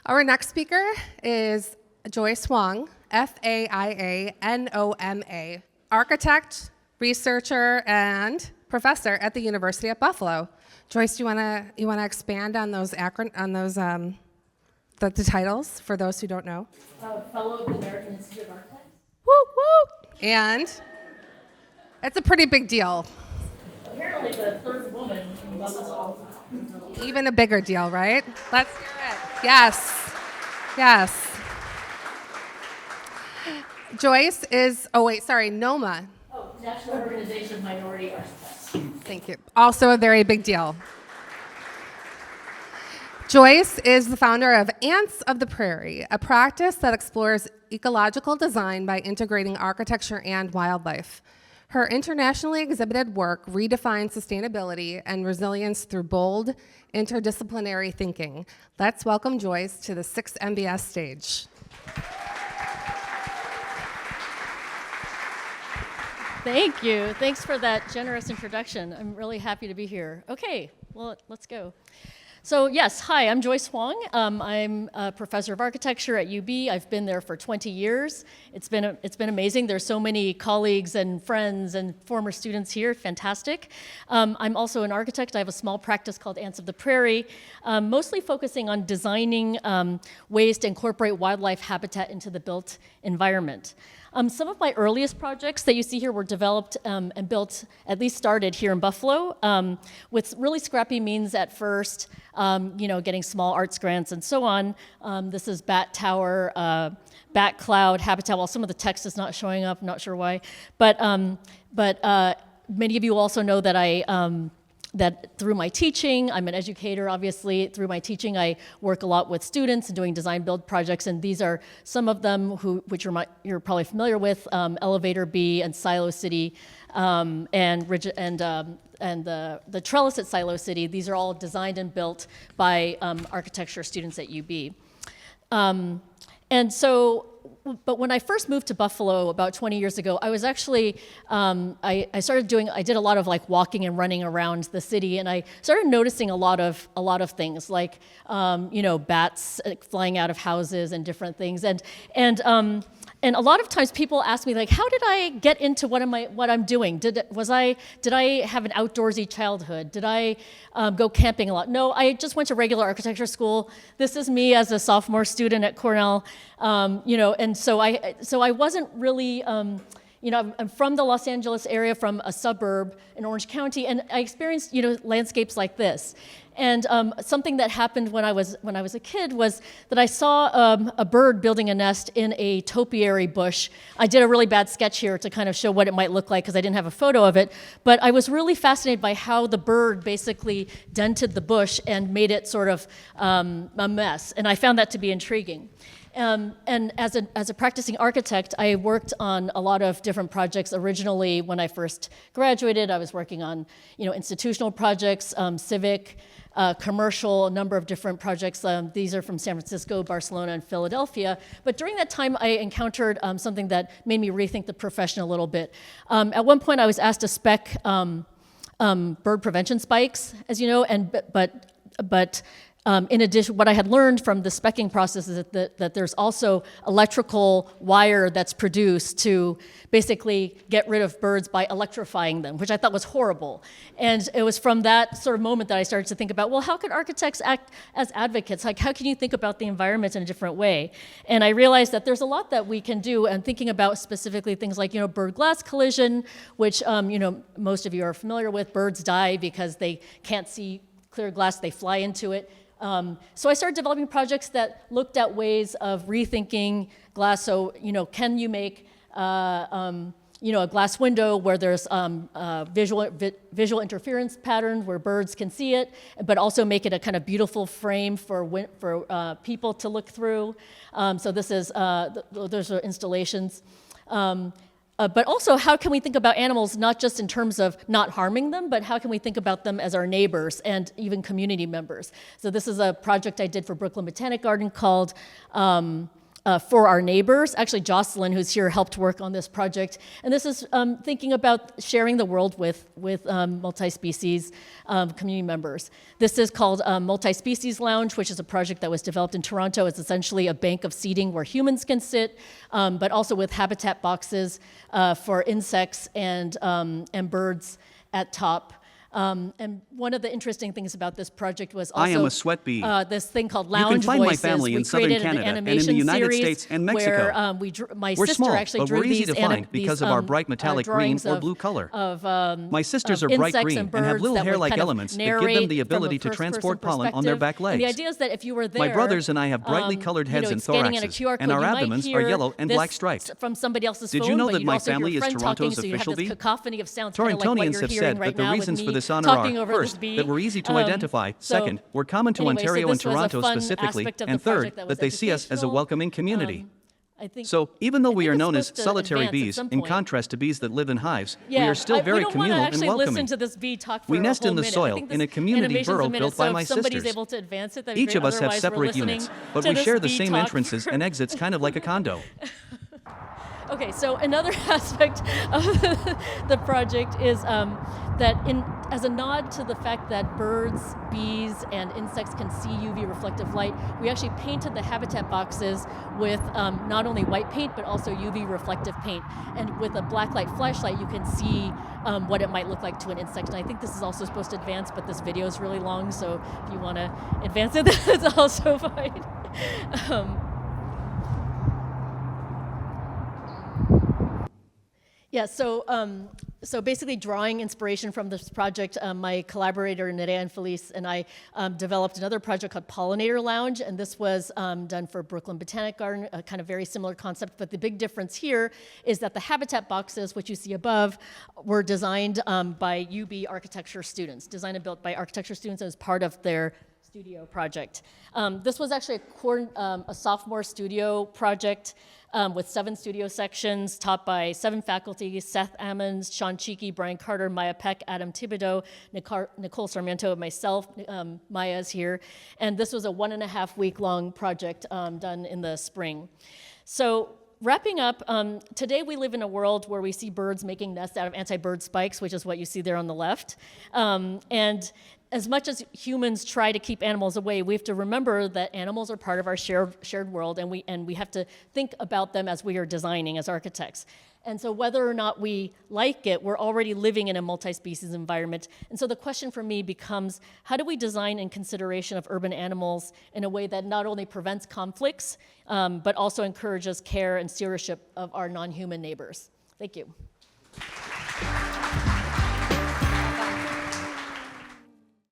Our next speaker is Joyce Hwang, F-A-I-A-N-O-M-A, architect, researcher, and professor at the University of Buffalo. Joyce, you wanna expand on those the titles for those who don't know? Fellow of the American Institute of Architects. Woo woo! And it's a pretty big deal. Apparently, the third woman loves us all. Even a bigger deal, right? Let's hear it. Yes. Yes. Joyce is, NOMA. Oh, National Organization of Minority Architects. Thank you. Also a very big deal. Joyce is the founder of Ants of the Prairie, a practice that explores ecological design by integrating architecture and wildlife. Her internationally exhibited work redefines sustainability and resilience through bold, interdisciplinary thinking. Let's welcome Joyce to the 6th MBS stage. Thank you. Thanks for that generous introduction. I'm really happy to be here. Okay, well, let's go. So yes, hi, I'm Joyce Hwang. I'm a professor of architecture at UB. I've been there for 20 years. It's been amazing. There's so many colleagues and friends and former students here, fantastic. I'm also an architect. I have a small practice called Ants of the Prairie, mostly focusing on designing ways to incorporate wildlife habitat into the built environment. Some of my earliest projects that you see here were developed and built, at least started here in Buffalo, with really scrappy means at first, getting small arts grants and so on. This is Bat Tower, Bat Cloud, Habitat. Well, some of the text is not showing up, I'm not sure why. But many of you also know that that through my teaching, I'm an educator, obviously. Through my teaching, I work a lot with students and doing design build projects, and these are some of them which you're probably familiar with, Elevator B and Silo City, and the trellis at Silo City. These are all designed and built by architecture students at UB. But when I first moved to Buffalo about 20 years ago, I was actually, I did a lot of like walking and running around the city, and I started noticing a lot of things like, bats flying out of houses and different things, and a lot of times people ask me like, how did I get into what I'm doing? Did I have an outdoorsy childhood? Did I go camping a lot? No, I just went to regular architecture school. This is me as a sophomore student at Cornell, and so I wasn't really, I'm from the Los Angeles area, from a suburb in Orange County, and I experienced, landscapes like this. And something that happened when I was a kid was that I saw a bird building a nest in a topiary bush. I did a really bad sketch here to kind of show what it might look like because I didn't have a photo of it. But I was really fascinated by how the bird basically dented the bush and made it sort of a mess. And I found that to be intriguing. And as a practicing architect, I worked on a lot of different projects. Originally, when I first graduated, I was working on institutional projects, civic, commercial, a number of different projects. These are from San Francisco, Barcelona, and Philadelphia. But during that time, I encountered something that made me rethink the profession a little bit. At one point, I was asked to spec bird prevention spikes, as you know, but in addition, what I had learned from the specking process is that there's also electrical wire that's produced to basically get rid of birds by electrifying them, which I thought was horrible. And it was from that sort of moment that I started to think about, well, how could architects act as advocates? Like, how can you think about the environment in a different way? And I realized that there's a lot that we can do, and thinking about specifically things like, bird-glass collision, which, most of you are familiar with. Birds die because they can't see clear glass, they fly into it. So I started developing projects that looked at ways of rethinking glass. So, can you make, a glass window where there's visual interference patterns where birds can see it, but also make it a kind of beautiful frame for people to look through. So this is, those are installations. But also, how can we think about animals not just in terms of not harming them, but how can we think about them as our neighbors and even community members? So this is a project I did for Brooklyn Botanic Garden called for our neighbors. Actually, Jocelyn, who's here, helped work on this project. And this is thinking about sharing the world with multi-species community members. This is called Multi-Species Lounge, which is a project that was developed in Toronto. It's essentially a bank of seating where humans can sit, but also with habitat boxes for insects and birds at top. And one of the interesting things about this project was also I am a sweat bee. This thing called You can Lounge find my Voices. family We in southern created an Canada and in the animation United series States and Mexico. Where my We're sister small, actually but drew we're easy these to find because of our bright metallic green drawings or blue color. Of My sisters of are bright insects green and and have birds little that would hair-like kind of elements that give them narrate the from a ability to first-person transport pollen on their back perspective. And the legs. idea is that if you were there, My brothers and I have brightly colored heads and scanning in a thoraxes, QR and code, our you might abdomens are hear yellow and this black striped. from somebody else's Did phone, you know but that you'd my also hear family your is friend Toronto's talking, so you have official this bee? cacophony of sounds, kind of like what Torontonians you're have hearing said right that the now with reasons me for this honor talking are, over this first, bee. that we're easy to identify, second, we're common to anyway, so Ontario this and was a Toronto fun specifically, aspect of the and third, project that was that they see us as a educational. welcoming community. I think, So even though we think are it's known as supposed to solitary advance at bees, some in point. contrast to bees that live in hives, we Yeah, are still very we don't communal want and to actually welcoming. listen to this bee talk for We a nest whole in the minute. I soil think in this a community animation's burrow a minute, built so by if my somebody's sisters. able to advance it, that'd be Each great. of us have Otherwise, we're separate listening units, but to we this share the bee same talk entrances for- and exits, kind of like a condo. Okay, so another aspect of the project is that as a nod to the fact that birds, bees, and insects can see UV reflective light, we actually painted the habitat boxes with not only white paint, but also UV reflective paint. And with a blacklight flashlight, you can see what it might look like to an insect. And I think this is also supposed to advance, but this video is really long, so if you want to advance it, that's also fine. Yeah, so basically drawing inspiration from this project, my collaborator Nerea and Felice and I developed another project called Pollinator Lounge, and this was done for Brooklyn Botanic Garden, a kind of very similar concept, but the big difference here is that the habitat boxes, which you see above, were designed by UB architecture students, designed and built by architecture students as part of their studio project. This was actually a sophomore studio project with 7 studio sections taught by 7 faculty: Seth Ammons, Sean Cheeky, Brian Carter, Maya Peck, Adam Thibodeau, Nicole Sarmiento, myself, Maya's here. And this was a 1.5 week long project done in the spring. So wrapping up, today we live in a world where we see birds making nests out of anti-bird spikes, which is what you see there on the left. And as much as humans try to keep animals away, we have to remember that animals are part of our shared world, and we have to think about them as we are designing as architects. And so whether or not we like it, we're already living in a multi-species environment. And so the question for me becomes, how do we design in consideration of urban animals in a way that not only prevents conflicts, but also encourages care and stewardship of our non-human neighbors? Thank you.